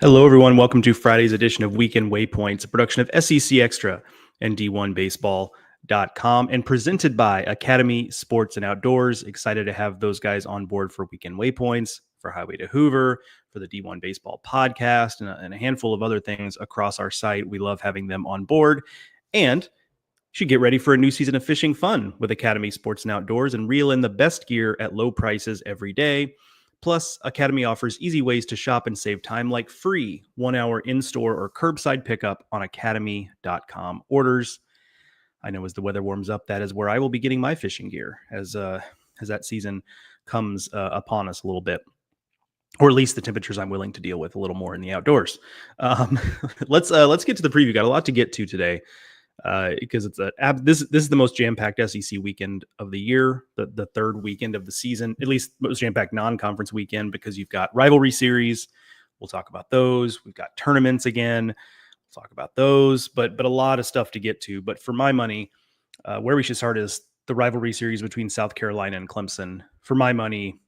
Hello, everyone. Welcome to Friday's edition of Weekend Waypoints, a production of SEC Extra and D1Baseball.com and presented by Academy Sports and Outdoors. Excited to have those guys on board for Weekend Waypoints, for Highway to Hoover, for the D1 Baseball podcast, and a handful of other things across our site. We love having them on board. And you should get ready for a new season of fishing fun with Academy Sports and Outdoors and reel in the best gear at low prices every day. Plus, Academy offers easy ways to shop and save time, like free 1-hour in-store or curbside pickup on academy.com orders. I know as the weather warms up, that is where I will be getting my fishing gear as that season comes upon us a little bit, or at least the temperatures I'm willing to deal with a little more in the outdoors. Let's get to the preview. Got a lot to get to today. Because it's this is the most jam-packed SEC weekend of the year, the third weekend of the season, at least most jam-packed non-conference weekend, because you've got rivalry series. We'll talk about those. We've got tournaments again. We'll talk about those, but a lot of stuff to get to. But for my money, where we should start is the rivalry series between South Carolina and Clemson. For my money,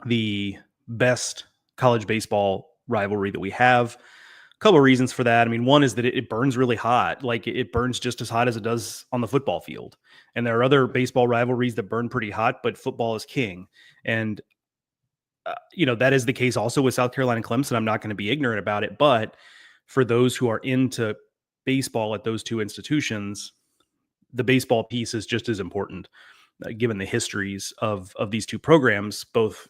the best college baseball rivalry that we have. Couple of reasons for that. I mean, one is that it burns really hot. Like it burns just as hot as it does on the football field. And there are other baseball rivalries that burn pretty hot, but football is king. And, that is the case also with South Carolina and Clemson. I'm not going to be ignorant about it. But for those who are into baseball at those two institutions, the baseball piece is just as important, given the histories of these two programs, both,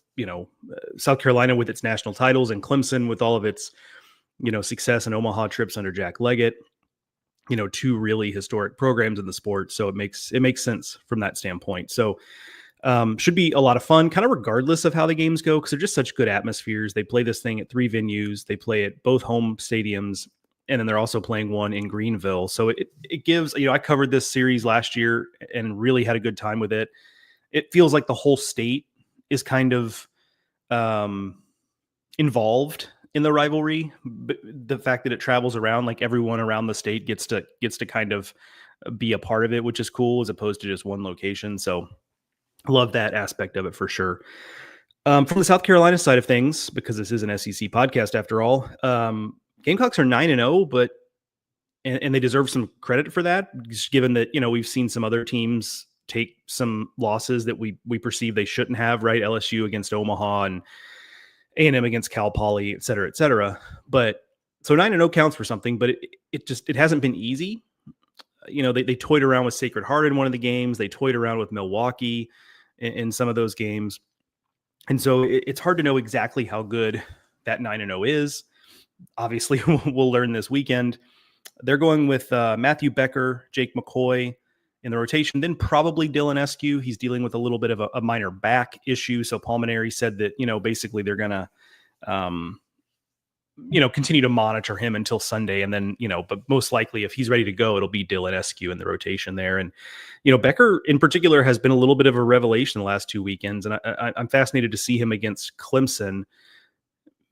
South Carolina with its national titles and Clemson with all of its success in Omaha trips under Jack Leggett, two really historic programs in the sport. So it makes sense from that standpoint. So should be a lot of fun, kind of regardless of how the games go, because they're just such good atmospheres. They play this thing at 3 venues. They play at both home stadiums, and then they're also playing one in Greenville. So it gives, I covered this series last year and really had a good time with it. It feels like the whole state is kind of involved in the rivalry. The fact that it travels around, like everyone around the state gets to kind of be a part of it, which is cool, as opposed to just one location. So love that aspect of it for sure. From the South Carolina side of things, because this is an SEC podcast after all, Gamecocks are 9-0, but and they deserve some credit for that, just given that we've seen some other teams take some losses that we perceive they shouldn't have, right? LSU against Omaha and A&M against Cal Poly, et cetera, et cetera. But so 9-0 counts for something, but it hasn't been easy. They toyed around with Sacred Heart in one of the games. They toyed around with Milwaukee in some of those games. And so it's hard to know exactly how good that 9-0 is. Obviously, we'll learn this weekend. They're going with Matthew Becker, Jake McCoy in the rotation, then probably Dylan Eskew. He's dealing with a little bit of a minor back issue. So Palmineri said that, basically they're going to, continue to monitor him until Sunday. And then, but most likely if he's ready to go, it'll be Dylan Eskew in the rotation there. And, Becker in particular has been a little bit of a revelation the last 2 weekends. And I'm fascinated to see him against Clemson,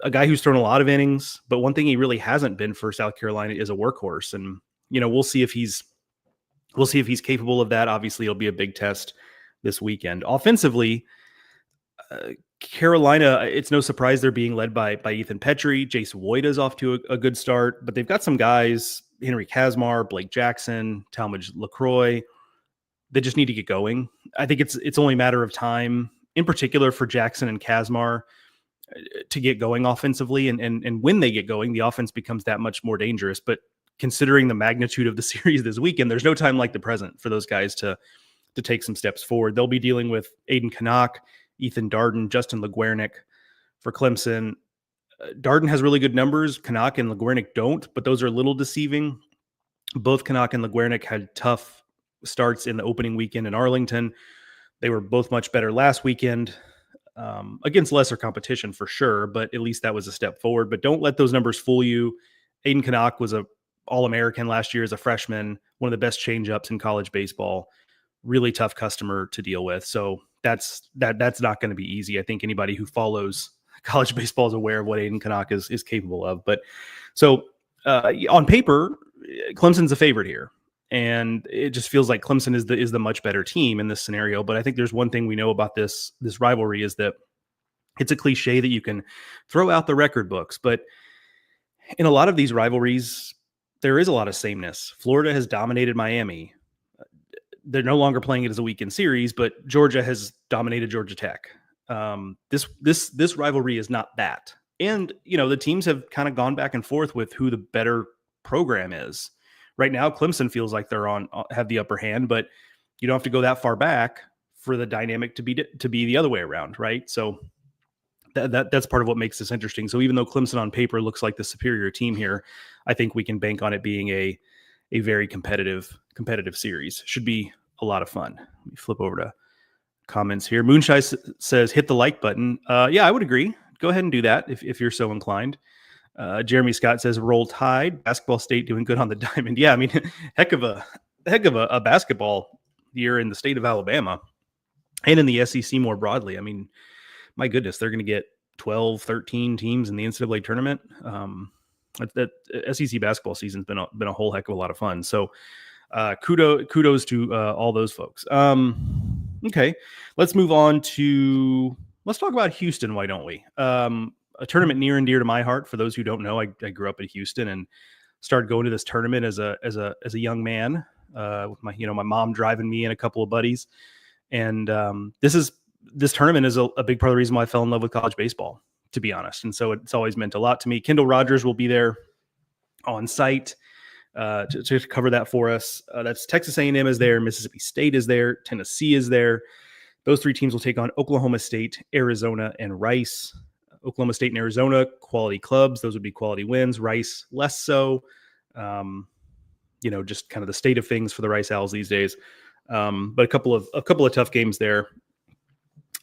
a guy who's thrown a lot of innings, but one thing he really hasn't been for South Carolina is a workhorse. And, we'll see if he's capable of that. Obviously, it'll be a big test this weekend. Offensively, Carolina, it's no surprise they're being led by Ethan Petrie. Jace Woyda's off to a good start, but they've got some guys, Henry Kazmar, Blake Jackson, Talmadge LaCroix, that just need to get going. I think it's only a matter of time, in particular for Jackson and Kazmar, to get going offensively. And when they get going, the offense becomes that much more dangerous. But considering the magnitude of the series this weekend, there's no time like the present for those guys to take some steps forward. They'll be dealing with Aiden Canuck, Ethan Darden, Justin LaGuernick for Clemson. Darden has really good numbers. Canuck and LaGuernick don't, but those are a little deceiving. Both Canuck and LaGuernick had tough starts in the opening weekend in Arlington. They were both much better last weekend against lesser competition for sure, but at least that was a step forward. But don't let those numbers fool you. Aiden Canuck was a All-American last year as a freshman, one of the best changeups in college baseball. Really tough customer to deal with. So that's not going to be easy. I think anybody who follows college baseball is aware of what Aiden Canuck is capable of. But so on paper, Clemson's a favorite here. And it just feels like Clemson is the much better team in this scenario. But I think there's one thing we know about this rivalry is that it's a cliche that you can throw out the record books, but in a lot of these rivalries, there is a lot of sameness. Florida has dominated Miami. They're no longer playing it as a weekend series, but Georgia has dominated Georgia Tech. This rivalry is not that. And, the teams have kind of gone back and forth with who the better program is. Right now, Clemson feels like they're have the upper hand, but you don't have to go that far back for the dynamic to be the other way around, right? So that's part of what makes this interesting. So even though Clemson on paper looks like the superior team here, I think we can bank on it being a very competitive series. Should be a lot of fun. Let me flip over to comments here. Moonshine says, hit the like button. Yeah, I would agree. Go ahead and do that if you're so inclined. Jeremy Scott says, roll tide. Basketball State doing good on the diamond. Yeah, I mean, heck of a basketball year in the state of Alabama and in the SEC more broadly. I mean, my goodness, they're going to get 12, 13 teams in the NCAA tournament. That SEC basketball season's been a whole heck of a lot of fun. So kudos to all those folks. Okay, let's move on to, let's talk about Houston. Why don't we? A tournament near and dear to my heart. For those who don't know, I grew up in Houston and started going to this tournament as a young man, with my mom driving me and a couple of buddies. And this tournament is a big part of the reason why I fell in love with college baseball, to be honest. And so it's always meant a lot to me. Kendall Rogers will be there on site to cover that for us. That's Texas A&M is there, Mississippi State is there, Tennessee is there. Those three teams will take on Oklahoma State, Arizona, and Rice. Oklahoma State and Arizona, quality clubs. Those would be quality wins. Rice, less so. Just kind of the state of things for the Rice Owls these days. But a couple of tough games there.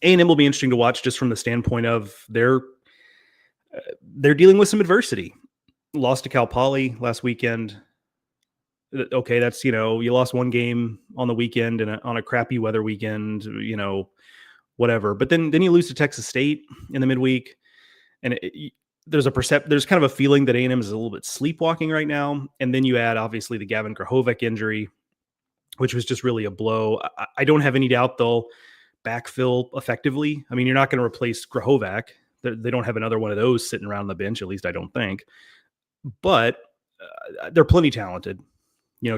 A&M will be interesting to watch just from the standpoint of they're dealing with some adversity. Lost to Cal Poly last weekend. Okay, that's, you lost one game on the weekend and on a crappy weather weekend, whatever. But then you lose to Texas State in the midweek, and there's kind of a feeling that A&M is a little bit sleepwalking right now. And then you add obviously the Gavin Krahovec injury, which was just really a blow. I don't have any doubt they'll backfill effectively. I mean, you're not going to replace Krahovec. They don't have another one of those sitting around the bench, at least I don't think. But they're plenty talented.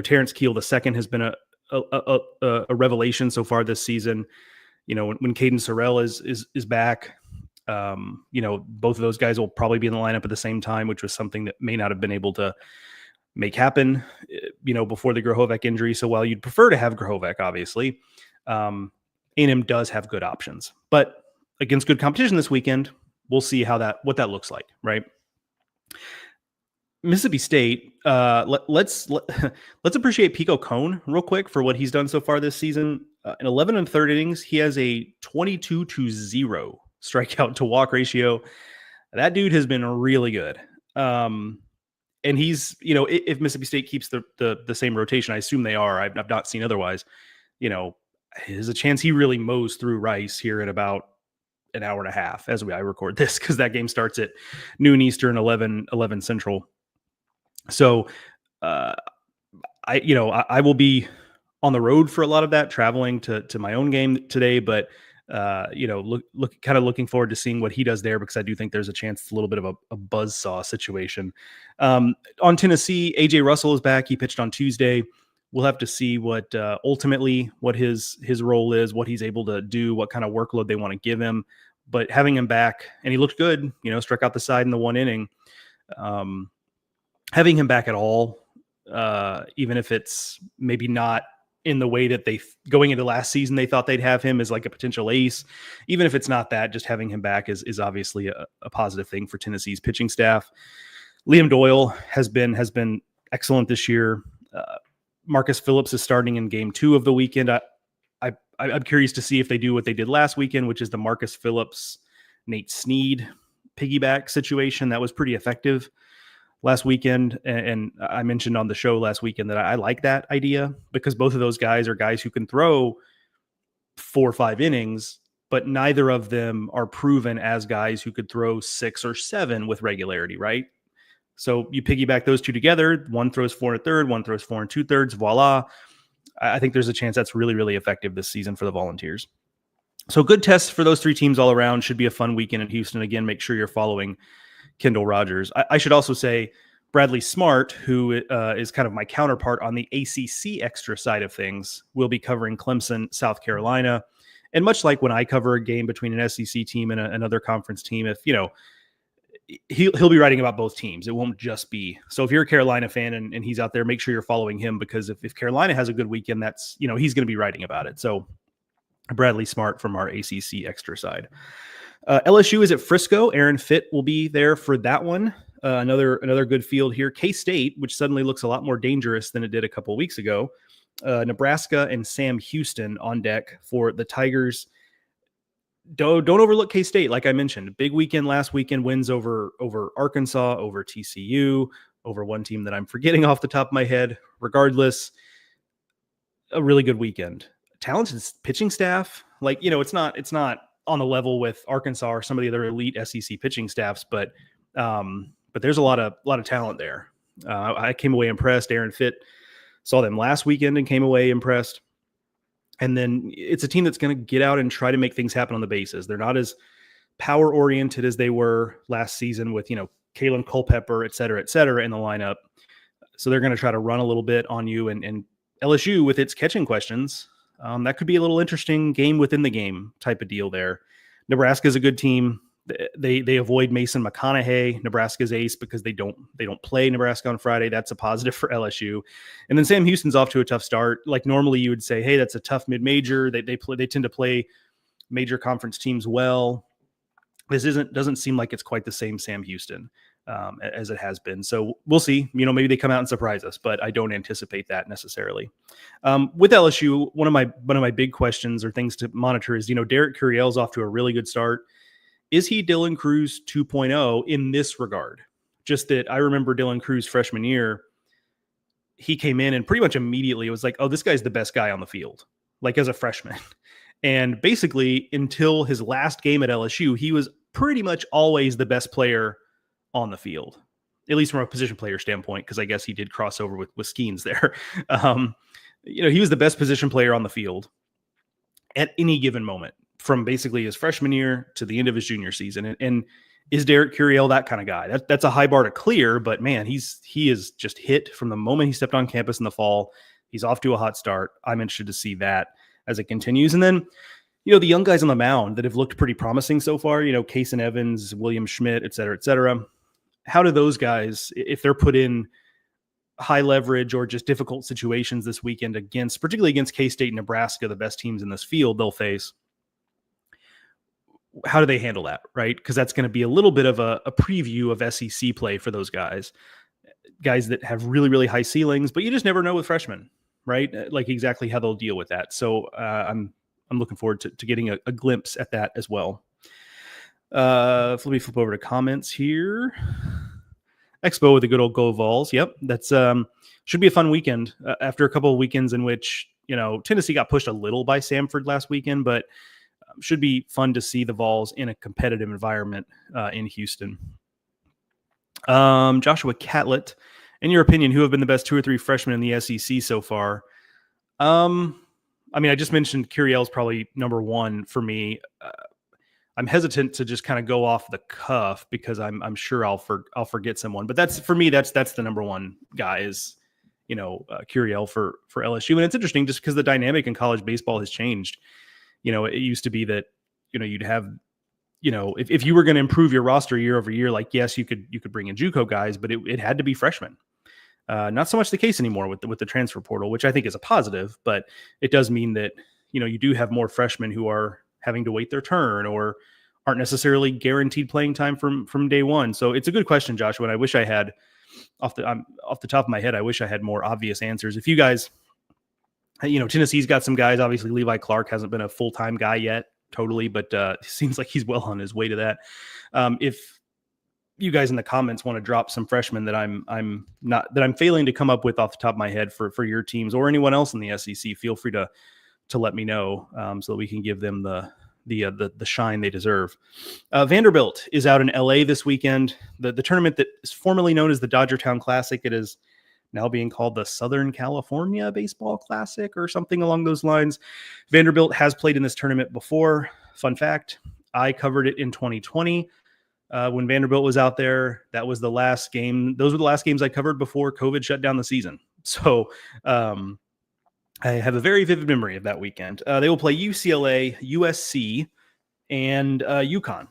Terrence Keel II has been a revelation so far this season. When Caden Sorrell is back, both of those guys will probably be in the lineup at the same time, which was something that may not have been able to make happen, before the Krahovec injury. So while you'd prefer to have Krahovec, obviously, A&M does have good options. But against good competition this weekend, we'll see what that looks like, right? Mississippi State, let's appreciate Pico Cone real quick for what he's done so far this season. In 11 and third innings, he has a 22-0 strikeout to walk ratio. That dude has been really good. And he's, if Mississippi State keeps the same rotation, I assume they are. I've not seen otherwise. There's a chance he really mows through Rice here in about an hour and a half as I record this, because that game starts at noon Eastern, 11 Central. So I will be on the road for a lot of that, traveling to my own game today, but looking forward to seeing what he does there, because I do think there's a chance it's a little bit of a buzzsaw situation. On Tennessee, AJ Russell is back. He pitched on Tuesday. We'll have to see what ultimately what his role is, what he's able to do, what kind of workload they want to give him. But having him back, and he looked good, struck out the side in the one inning. Having him back at all, even if it's maybe not in the way that they going into last season they thought they'd have him as like a potential ace, even if it's not that, just having him back is obviously a positive thing for Tennessee's pitching staff. Liam Doyle has been excellent this year. Marcus Phillips is starting in game 2 of the weekend. I'm curious to see if they do what they did last weekend, which is the Marcus Phillips, Nate Snead piggyback situation. That was pretty effective last weekend. And I mentioned on the show last weekend that I like that idea, because both of those guys are guys who can throw 4 or 5 innings, but neither of them are proven as guys who could throw 6 or 7 with regularity, right? So you piggyback those two together. One throws 4 1/3, one throws 4 2/3. Voila. I think there's a chance that's really, really effective this season for the Volunteers. So good tests for those 3 teams all around. Should be a fun weekend in Houston. Again, make sure you're following Kendall Rogers. I should also say Bradley Smart, who is kind of my counterpart on the ACC extra side of things, will be covering Clemson, South Carolina. And much like when I cover a game between an SEC team and another conference team, if he'll be writing about both teams. It won't just be. So if you're a Carolina fan and he's out there, make sure you're following him, because if Carolina has a good weekend, that's, he's going to be writing about it. So Bradley Smart from our ACC extra side. LSU is at Frisco. Aaron Fitt will be there for that one. Another good field here. K-State, which suddenly looks a lot more dangerous than it did a couple of weeks ago. Nebraska and Sam Houston on deck for the Tigers. Don't overlook K-State. Like I mentioned, big weekend last weekend, wins over Arkansas, over TCU, over one team that I'm forgetting off the top of my head. Regardless, a really good weekend. Talented pitching staff. It's not on the level with Arkansas or some of the other elite SEC pitching staffs, but there's a lot of talent there. I came away impressed. Aaron Fitt saw them last weekend and came away impressed. And then it's a team that's going to get out and try to make things happen on the bases. They're not as power oriented as they were last season with, Kalen Culpepper, et cetera, in the lineup. So they're going to try to run a little bit on you, and LSU with its catching questions. That could be a little interesting game within the game type of deal there. Nebraska is a good team. They avoid Mason McConaughey, Nebraska's ace, because they don't play Nebraska on Friday. That's a positive for LSU. And then Sam Houston's off to a tough start. Like normally you would say, hey, that's a tough mid-major. They tend to play major conference teams well. This doesn't seem like it's quite the same Sam Houston as it has been. So we'll see. Maybe they come out and surprise us, but I don't anticipate that necessarily. With LSU, one of my big questions or things to monitor is, Derek Curiel's off to a really good start. Is he Dylan Cruz 2.0 in this regard? Just that I remember Dylan Cruz freshman year, he came in and pretty much immediately it was like, oh, this guy's the best guy on the field, like as a freshman. And basically until his last game at LSU, he was pretty much always the best player on the field, at least from a position player standpoint, because I guess he did cross over with Skeens there. He was the best position player on the field at any given moment, from basically his freshman year to the end of his junior season. And is Derek Curiel that kind of guy? That's a high bar to clear, but man, he is just hit from the moment he stepped on campus in the fall. He's off to a hot start. I'm interested to see that as it continues. And then, the young guys on the mound that have looked pretty promising so far, Kason Evans, William Schmidt, et cetera. How do those guys, if they're put in high leverage or just difficult situations this weekend particularly against K-State and Nebraska, the best teams in this field they'll face, how do they handle that, right? Because that's going to be a little bit of a preview of SEC play for those guys that have really, really high ceilings, but you just never know with freshmen, right? Like exactly how they'll deal with that. So I'm looking forward to getting a glimpse at that as well. Let me flip over to comments here. Expo with the good old Go Vols. Yep, that's should be a fun weekend after a couple of weekends in which Tennessee got pushed a little by Samford last weekend, but should be fun to see the Vols in a competitive environment in Houston. Joshua Catlett, in your opinion, who have been the best 2 or 3 freshmen in the SEC so far? I just mentioned Curiel's probably number one for me. I'm hesitant to just kind of go off the cuff because I'm sure I'll forget someone, but that's for me. That's the number one guy is, Curiel for LSU. And it's interesting just because the dynamic in college baseball has changed. It used to be that, you'd have, if you were going to improve your roster year over year, like, yes, you could bring in JUCO guys, but it had to be freshmen. Not so much the case anymore with the transfer portal, which I think is a positive, but it does mean that, you do have more freshmen who are having to wait their turn or aren't necessarily guaranteed playing time from day one. So it's a good question, Joshua. And I wish I had off the top of my head, I wish I had more obvious answers. If you guys, Tennessee's got some guys, obviously Levi Clark hasn't been a full-time guy yet totally, but it seems like he's well on his way to that. If you guys in the comments want to drop some freshmen that I'm failing to come up with off the top of my head for your teams or anyone else in the SEC, feel free to let me know so that we can give them the shine they deserve. Vanderbilt is out in LA this weekend. The tournament that is formerly known as the Dodgertown Classic, it is now being called the Southern California Baseball Classic or something along those lines. Vanderbilt has played in this tournament before. Fun fact, I covered it in 2020. when Vanderbilt was out there. That was the last game. Those were the last games I covered before COVID shut down the season. So I have a very vivid memory of that weekend. They will play UCLA, USC, and UConn.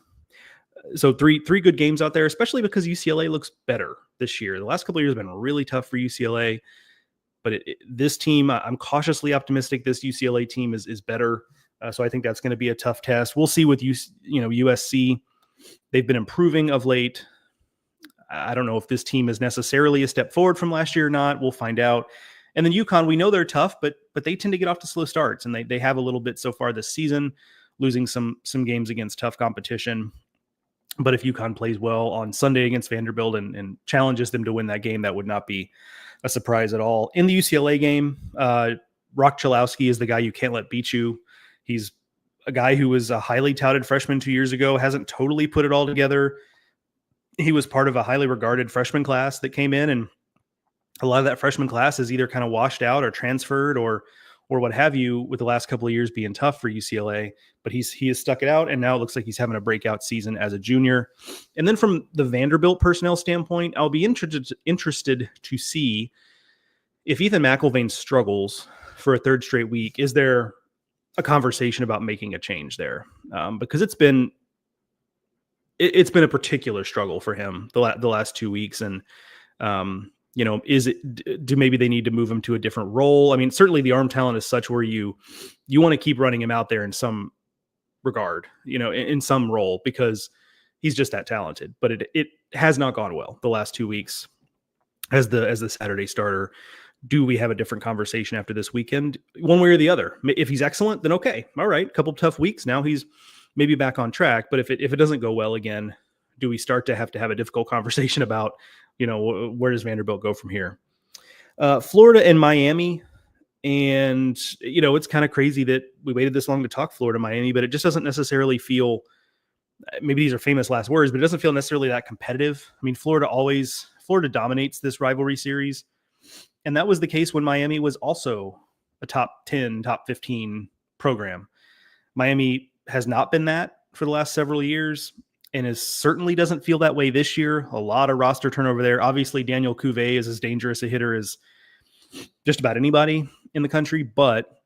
So three good games out there, especially because UCLA looks better this year. The last couple of years have been really tough for UCLA, but this team, I'm cautiously optimistic. This UCLA team is better. So I think that's going to be a tough test. We'll see with USC. They've been improving of late. I don't know if this team is necessarily a step forward from last year or not. We'll find out. And then UConn, we know they're tough, but they tend to get off to slow starts, and they have a little bit so far this season, losing some games against tough competition. But if UConn plays well on Sunday against Vanderbilt and challenges them to win that game, that would not be a surprise at all. In the UCLA game, Rock Chalowski is the guy you can't let beat you. He's a guy who was a highly touted freshman 2 years ago, hasn't totally put it all together. He was part of a highly regarded freshman class that came in, and a lot of that freshman class is either kind of washed out or transferred or what have you, with the last couple of years being tough for UCLA. But he has stuck it out, and now it looks like he's having a breakout season as a junior. And then from the Vanderbilt personnel standpoint, I'll be interested to see if Ethan McIlvain struggles for a third straight week. Is there a conversation about making a change there? Because it's been a particular struggle for him the last 2 weeks, and do maybe they need to move him to a different role? I mean, certainly the arm talent is such where you want to keep running him out there in some regard, in some role, because he's just that talented. But it has not gone well the last 2 weeks as the Saturday starter. Do we have a different conversation after this weekend? One way or the other. If he's excellent, then okay. All right. A couple of tough weeks. Now he's maybe back on track. But if it doesn't go well again, do we start to have a difficult conversation about, where does Vanderbilt go from here? Florida and Miami. And, it's kind of crazy that we waited this long to talk Florida, Miami, but it just doesn't necessarily feel, maybe these are famous last words, but it doesn't feel necessarily that competitive. I mean, Florida dominates this rivalry series. And that was the case when Miami was also a top 10, top 15 program. Miami has not been that for the last several years, and certainly doesn't feel that way this year. A lot of roster turnover there. Obviously, Daniel Cuvée is as dangerous a hitter as just about anybody in the country, but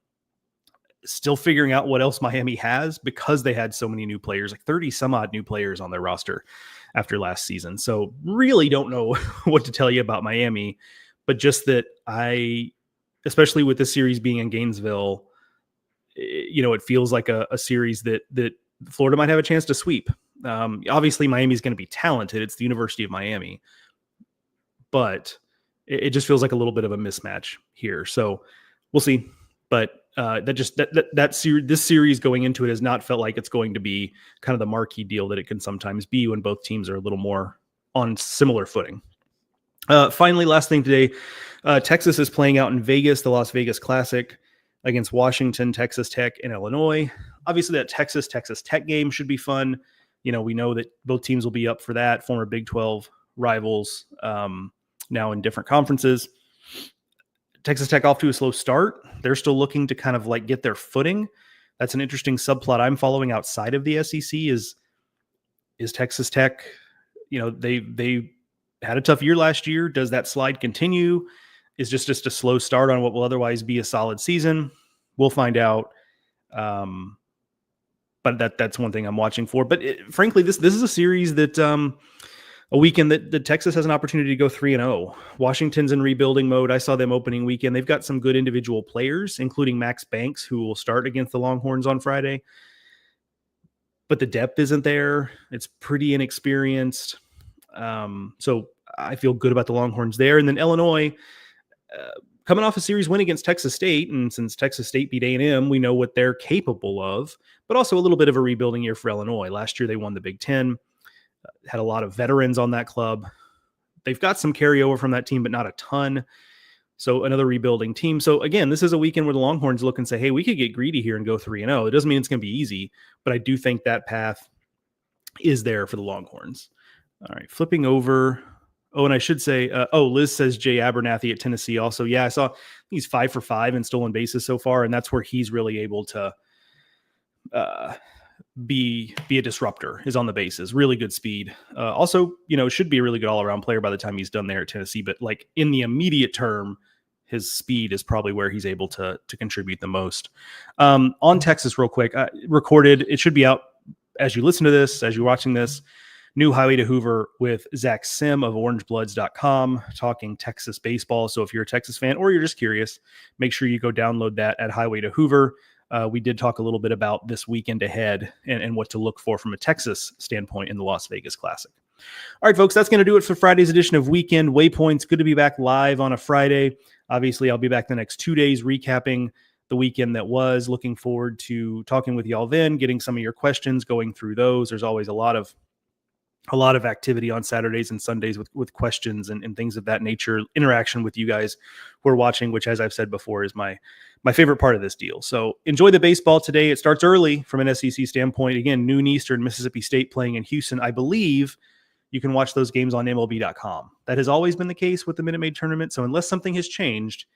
still figuring out what else Miami has, because they had so many new players, like 30 some odd new players on their roster after last season. So really don't know what to tell you about Miami, but just that especially with this series being in Gainesville, it feels like a series that Florida might have a chance to sweep. Obviously Miami's going to be talented. It's the University of Miami, but it just feels like a little bit of a mismatch here. So we'll see. But this series going into it has not felt like it's going to be kind of the marquee deal that it can sometimes be when both teams are a little more on similar footing. Finally, last thing today, Texas is playing out in Vegas, the Las Vegas Classic, against Washington, Texas Tech, and Illinois. Obviously, that Texas Tech game should be fun. We know that both teams will be up for that, former Big 12 rivals, now in different conferences. Texas Tech off to a slow start. They're still looking to kind of like get their footing. That's an interesting subplot I'm following outside of the SEC is Texas Tech. They had a tough year last year. Does that slide continue? Is just a slow start on what will otherwise be a solid season? We'll find out. But that's one thing I'm watching for. But frankly, this is a series that a weekend that Texas has an opportunity to go 3-0. Washington's in rebuilding mode. I saw them opening weekend. They've got some good individual players, including Max Banks, who will start against the Longhorns on Friday. But the depth isn't there. It's pretty inexperienced. So I feel good about the Longhorns there. And then Illinois, coming off a series win against Texas State, and since Texas State beat A&M, we know what they're capable of, but also a little bit of a rebuilding year for Illinois. Last year they won the Big Ten, had a lot of veterans on that club. They've got some carryover from that team, but not a ton. So another rebuilding team. So again, this is a weekend where the Longhorns look and say, hey, we could get greedy here and go 3-0. It doesn't mean it's going to be easy, but I do think that path is there for the Longhorns. All right, flipping over. Oh, and I should say, Liz says Jay Abernathy at Tennessee also. Yeah, I saw he's 5 for 5 in stolen bases so far, and that's where he's really able to be a disruptor, is on the bases. Really good speed. Also, should be a really good all-around player by the time he's done there at Tennessee. But like in the immediate term, his speed is probably where he's able to contribute the most. On Texas, real quick, recorded. It should be out as you listen to this, as you're watching this. New Highway to Hoover with Zach Sim of orangebloods.com, talking Texas baseball. So if you're a Texas fan or you're just curious, make sure you go download that at Highway to Hoover. We did talk a little bit about this weekend ahead and what to look for from a Texas standpoint in the Las Vegas Classic. All right, folks, that's going to do it for Friday's edition of Weekend Waypoints. Good to be back live on a Friday. Obviously, I'll be back the next 2 days recapping the weekend that was. Looking forward to talking with y'all then, getting some of your questions, going through those. There's always a lot of activity on Saturdays and Sundays with questions and things of that nature, interaction with you guys who are watching, which, as I've said before, is my favorite part of this deal. So enjoy the baseball today. It starts early from an SEC standpoint. Again, noon Eastern, Mississippi State playing in Houston. I believe you can watch those games on MLB.com. That has always been the case with the Minute Maid tournament. So unless something has changed,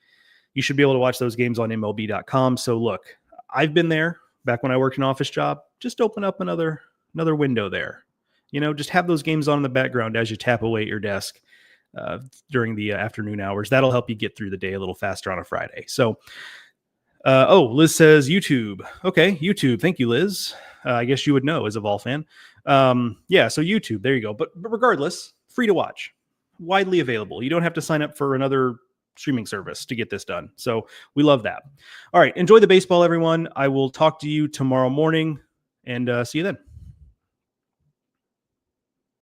you should be able to watch those games on MLB.com. So look, I've been there back when I worked an office job. Just open up another window there. Just have those games on in the background as you tap away at your desk during the afternoon hours. That'll help you get through the day a little faster on a Friday. So, Liz says YouTube. Okay, YouTube. Thank you, Liz. I guess you would know as a Vol fan. Yeah, so YouTube. There you go. But regardless, free to watch, widely available. You don't have to sign up for another streaming service to get this done. So we love that. All right, enjoy the baseball, everyone. I will talk to you tomorrow morning, and see you then.